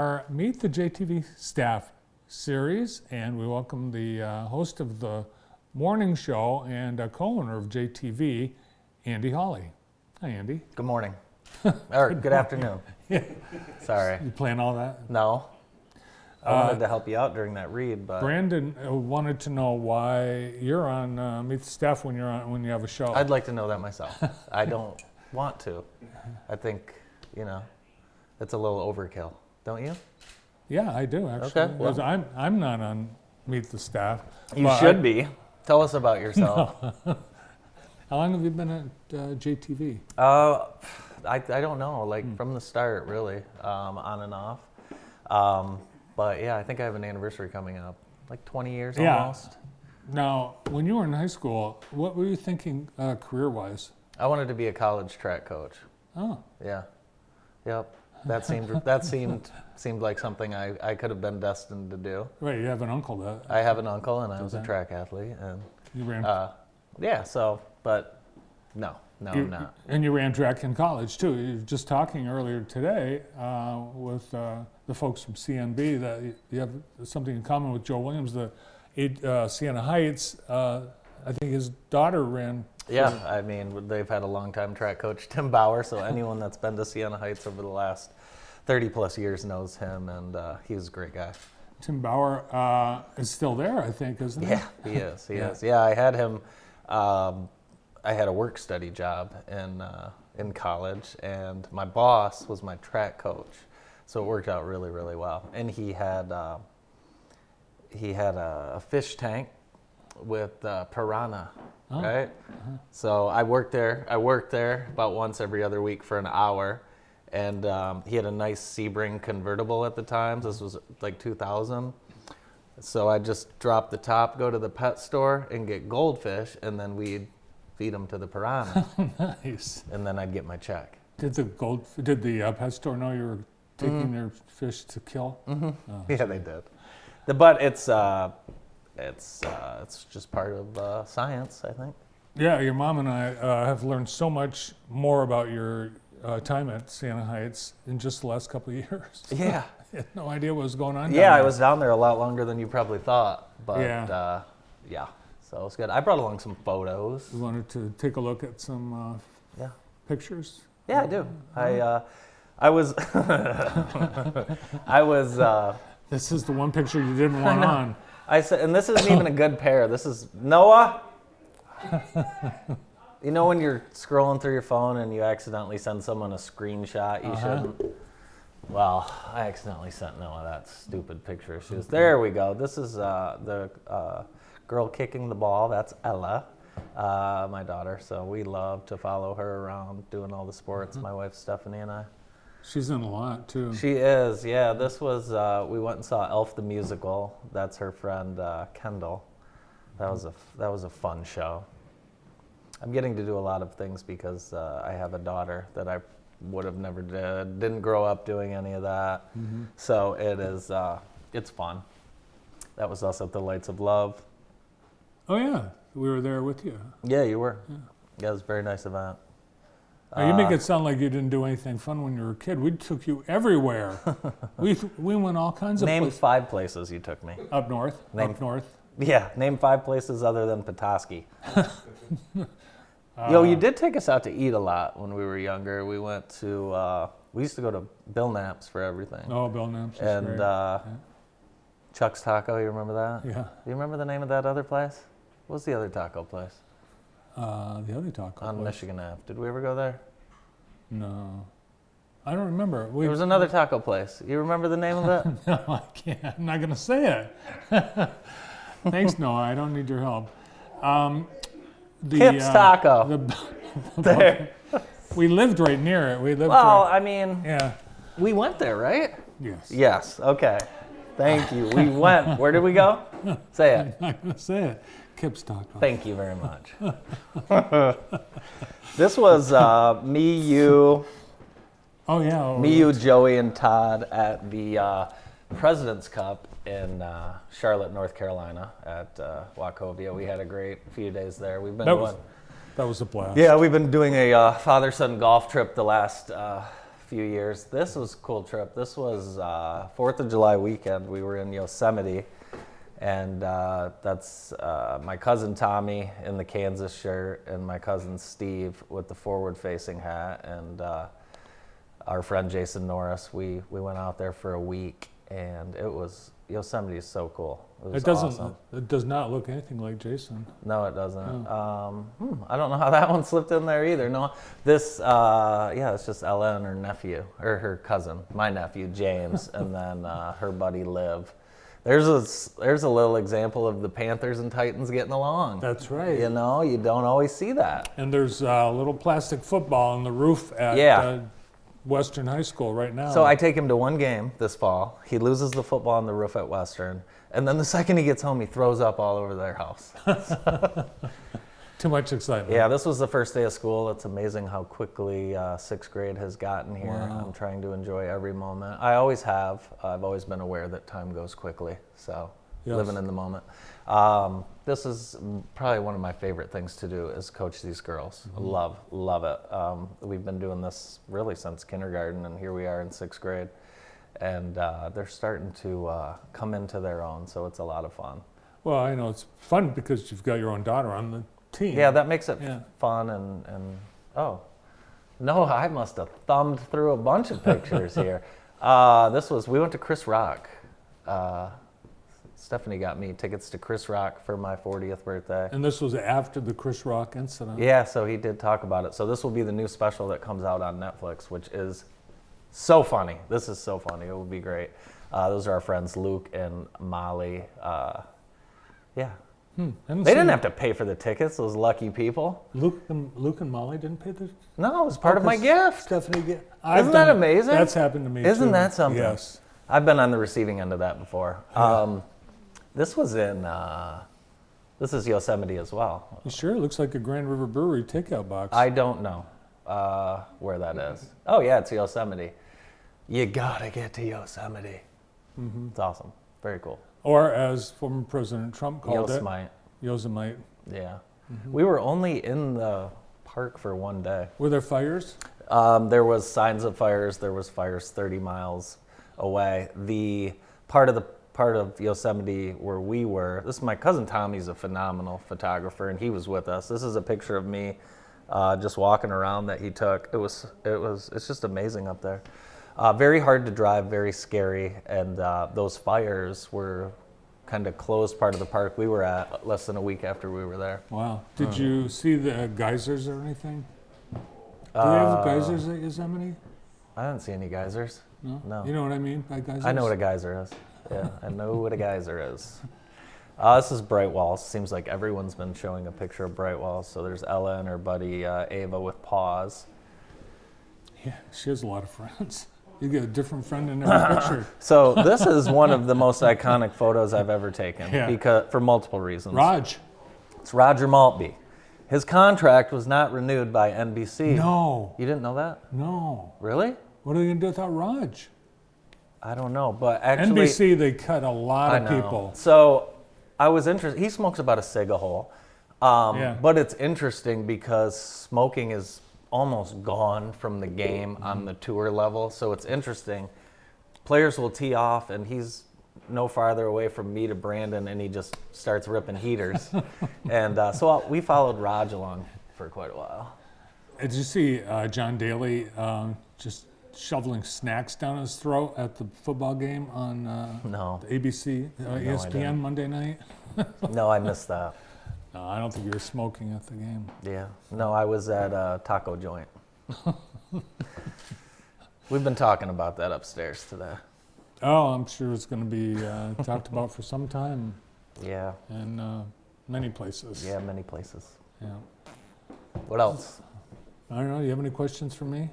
Our Meet the JTV Staff series, and we welcome the host of the morning show and co-owner of JTV, Andy Hawley. Hi, Andy. Good morning. Or good afternoon. Yeah. Sorry. You plan all that? No. I wanted to help you out during that read, but Brandon wanted to know why you're on Meet the Staff when you have a show. I'd like to know that myself. I don't want to. I think, it's a little overkill. Don't you? Yeah, I do actually. Okay, well. Because I'm not on Meet the Staff. You should be. Tell us about yourself. No. How long have you been at JTV? I don't know, from the start, really, on and off. But yeah, I think I have an anniversary coming up, 20 years almost. Now, when you were in high school, what were you thinking career-wise? I wanted to be a college track coach. Oh. Yeah. Yep. That seemed like something I could have been destined to do. Right, you have an uncle that... I have an uncle, and I was a track athlete, and you ran... but no, I'm not. And you ran track in college, too. You were just talking earlier today with the folks from CNB that you have something in common with Joe Williams, the Siena Heights. I think his daughter ran... Yeah, I mean, they've had a long-time track coach, Tim Bauer, so anyone that's been to Siena Heights over the last 30-plus years knows him, and he's a great guy. Tim Bauer is still there, I think, isn't he? Yeah, he is. He is. Yeah, I had him. I had a work-study job in college, and my boss was my track coach, so it worked out really, really well. And he had a fish tank with piranha. Oh. Right? Uh-huh. So I worked there about once every other week for an hour, and he had a nice Sebring convertible at the time. This was 2000. So I just drop the top, go to the pet store, and get goldfish, and then we'd feed them to the piranha. Nice. And then I'd get my check. Did the pet store know you were taking their fish to kill? Mm-hmm. Oh, yeah, they did. But it's just part of science, I think. Yeah, your mom and I have learned so much more about your time at Siena Heights in just the last couple of years. Yeah. I had no idea what was going on. Yeah, I was down there a lot longer than you probably thought. But yeah, so it was good. I brought along some photos. You wanted to take a look at some pictures? Yeah, I do. I was This is the one picture you didn't want on. I said, and this isn't even a good pair. This is Noah. You know when you're scrolling through your phone and you accidentally send someone a screenshot you shouldn't? Well, I accidentally sent Noah that stupid picture. She was, there we go. This is the girl kicking the ball. That's Ella, my daughter. So we love to follow her around doing all the sports, my wife Stephanie and I. She's in a lot, too. She is, yeah. This was, we went and saw Elf the Musical. That's her friend, Kendall. That was a fun show. I'm getting to do a lot of things because I have a daughter that I would have never didn't grow up doing any of that. Mm-hmm. So it's fun. That was us at the Lights of Love. Oh, yeah. We were there with you. Yeah, you were. Yeah, it was a very nice event. You make it sound like you didn't do anything fun when you were a kid. We took you everywhere. we went all kinds of places. Name 5 places you took me. Up north. Up north. Yeah, name 5 places other than Petoskey. You did take us out to eat a lot when we were younger. We went to, we used to go to Bill Knapp's for everything. Oh, Bill Knapp's. And Chuck's Taco, you remember that? Yeah. Do you remember the name of that other place? What's the other taco place? The other taco on place. Michigan Ave. Did we ever go there? No. I don't remember. There was another taco place. You remember the name of it? No, I can't. I'm not going to say it. Thanks, Noah. I don't need your help. Kip's Taco. There. We lived right near it. Yeah. We went there, right? Yes. Yes. Okay. Thank you. We went. Where did we go? Say it. I'm not going to say it. Kip's Taco. Thank you very much. This was me, you. Oh, yeah. Me, you, Joey, and Todd at the President's Cup in Charlotte, North Carolina at Wachovia. We had a great few days there. We've been that was a blast. Yeah, we've been doing a father-son golf trip the last few years. This was a cool trip. This was 4th of July weekend. We were in Yosemite, and that's my cousin Tommy in the Kansas shirt and my cousin Steve with the forward-facing hat, and our friend Jason Norris. We went out there for a week, and Yosemite is so cool. It was awesome. It does not look anything like Jason. No, it doesn't. Oh. I don't know how that one slipped in there either. No, this, it's just Ella and her nephew, or her cousin, my nephew, James, and then her buddy, Liv. There's a little example of the Panthers and Titans getting along. That's right. You know, you don't always see that. And there's a little plastic football on the roof at Western High School right now. So I take him to one game this fall. He loses the football on the roof at Western. And then the second he gets home, he throws up all over their house. Too much excitement. Yeah, this was the first day of school. It's amazing how quickly 6th grade has gotten here. Wow. I'm trying to enjoy every moment. I always have. I've always been aware that time goes quickly. So living in the moment. This is probably one of my favorite things to do is coach these girls. Mm-hmm. Love it. We've been doing this really since kindergarten, and here we are in 6th grade. And they're starting to come into their own, so it's a lot of fun. Well, I know it's fun because you've got your own daughter on the team. Yeah, that makes it fun. And no, I must have thumbed through a bunch of pictures here. We went to Chris Rock. Stephanie got me tickets to Chris Rock for my 40th birthday. And this was after the Chris Rock incident. Yeah, so he did talk about it. So this will be the new special that comes out on Netflix, which is so funny. This is so funny. It will be great. Those are our friends Luke and Molly. They didn't have to pay for the tickets, those lucky people. Luke and Molly didn't pay the... No, it was part of my gift. Stephanie Isn't that amazing? That's happened to me Isn't too. that something? Yes. I've been on the receiving end of that before. This was this is Yosemite as well. You sure? It looks like a Grand River Brewery takeout box. I don't know where that is. Oh yeah, it's Yosemite. You gotta get to Yosemite. Mm-hmm. It's awesome. Very cool. Or as former President Trump called Yosemite. Yosemite. Yeah. Mm-hmm. We were only in the park for one day. Were there fires? There was signs of fires. There was fires 30 miles away. The part of Yosemite where we were, this is my cousin Tommy's a phenomenal photographer, and he was with us. This is a picture of me just walking around that he took. It's just amazing up there. Very hard to drive, very scary, and those fires were kind of closed part of the park we were at less than a week after we were there. Wow. Did you see the geysers or anything? Do they have geysers at Yosemite? I didn't see any geysers. No. You know what I mean by geysers? I know what a geyser is. Yeah, I know what a geyser is. This is Bright Walls. Seems like everyone's been showing a picture of Bright Walls. So there's Ella and her buddy Ava with paws. Yeah, she has a lot of friends. You get a different friend in every picture. So this is one of the most iconic photos I've ever taken because for multiple reasons. Raj. It's Roger Maltby. His contract was not renewed by NBC. No. You didn't know that? No. Really? What are they going to do without Raj? I don't know, but actually... NBC, they cut a lot of people. So I was interested. He smokes about a cig a hole. But it's interesting because smoking is almost gone from the game on the tour level. So it's interesting. Players will tee off, and he's no farther away from me to Brandon, and he just starts ripping heaters. And so we followed Raj along for quite a while. Did you see John Daly just shoveling snacks down his throat at the football game on No. ABC, ESPN Monday night? No, I missed that. No, I don't think you were smoking at the game. Yeah. No, I was at a taco joint. We've been talking about that upstairs today. Oh, I'm sure it's going to be talked about for some time. Yeah. In many places. Yeah, many places. Yeah. What else? I don't know. Do you have any questions for me?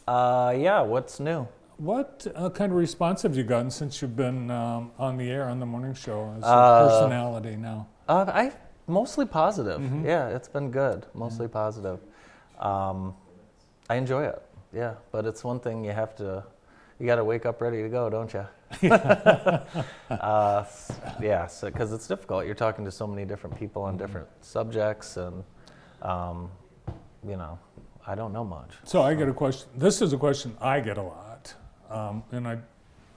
Yeah, what's new? What kind of response have you gotten since you've been on the air on the morning show as a personality now? Mostly positive. Mm-hmm. Yeah, it's been good. Mostly positive. I enjoy it. Yeah, but it's one thing you got to wake up ready to go, don't you? Yeah, because it's difficult. You're talking to so many different people on different subjects, and I don't know much. So I get a question. This is a question I get a lot, and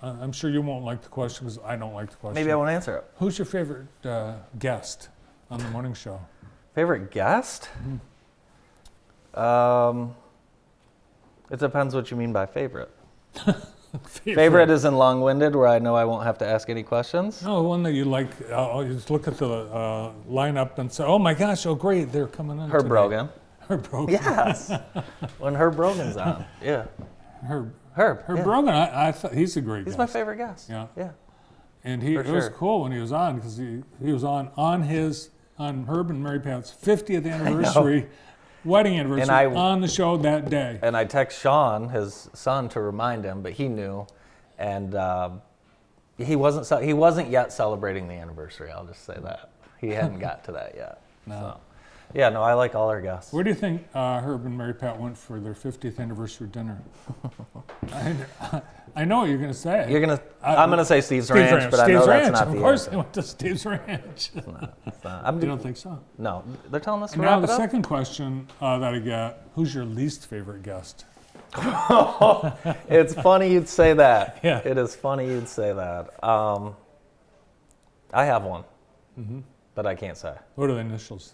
I'm sure you won't like the question because I don't like the question. Maybe I won't answer it. Who's your favorite guest on the morning show? Favorite guest? It depends what you mean by favorite. Favorite is in long-winded, where I know I won't have to ask any questions. No, one that you like. You just look at the lineup and say, "Oh my gosh! Oh great, they're coming in." Herb today." Brogan. Herb Brogan. Yes. When Herb Brogan's on. Yeah. Herb Herb. Yeah. Brogan. I thought he's a great He's guest. my favorite guest. Yeah. Yeah. And For it was sure. cool when he was on because he was on Herb and Mary Pat's 50th anniversary, wedding anniversary, on the show that day. And I text Sean, his son, to remind him, but he knew, and he wasn't yet celebrating the anniversary. I'll just say that he hadn't got to that yet. No. So, yeah, no, I like all our guests. Where do you think Herb and Mary Pat went for their 50th anniversary dinner? I know what you're going to say. I'm gonna say Steve's Ranch, but I know that's not the Of course, answer. they went to Steve's Ranch. It's not. You don't think so? No, they're telling us to And now wrap the it up. second question that I get: who's your least favorite guest? It's funny you'd say that. Yeah. It is funny you'd say that. I have one, but I can't say. What are the initials?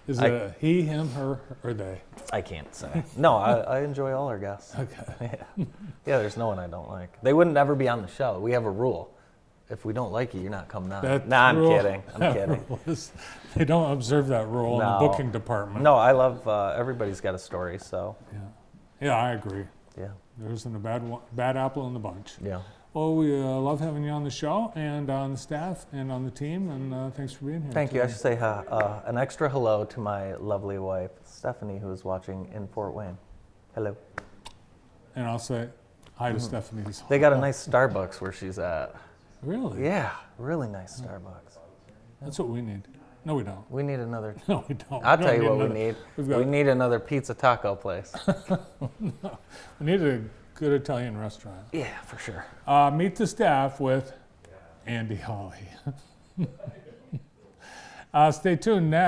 Is it he, him, her, or they? I can't say. No, I enjoy all our guests. Okay. Yeah, there's no one I don't like. They wouldn't ever be on the show. We have a rule. If we don't like you, you're not coming on. I'm kidding. I'm kidding. They don't observe that rule in the booking department. No, I love, everybody's got a story, so. Yeah, I agree. Yeah. There isn't a bad apple in the bunch. Yeah. Well, we love having you on the show and on the staff and on the team, and thanks for being here. Thank you. I should say an extra hello to my lovely wife, Stephanie, who is watching in Fort Wayne. Hello. And I'll say hi to Stephanie. as They got a well. nice Starbucks where she's at. Really? Yeah, really nice Starbucks. That's what we need. No, we don't. We need another. No, we don't. I'll We tell don't you what another- we need. we've got- We need another pizza taco place. We need a good Italian restaurant. Yeah, for sure. Meet the staff with Andy Hawley. Stay tuned now.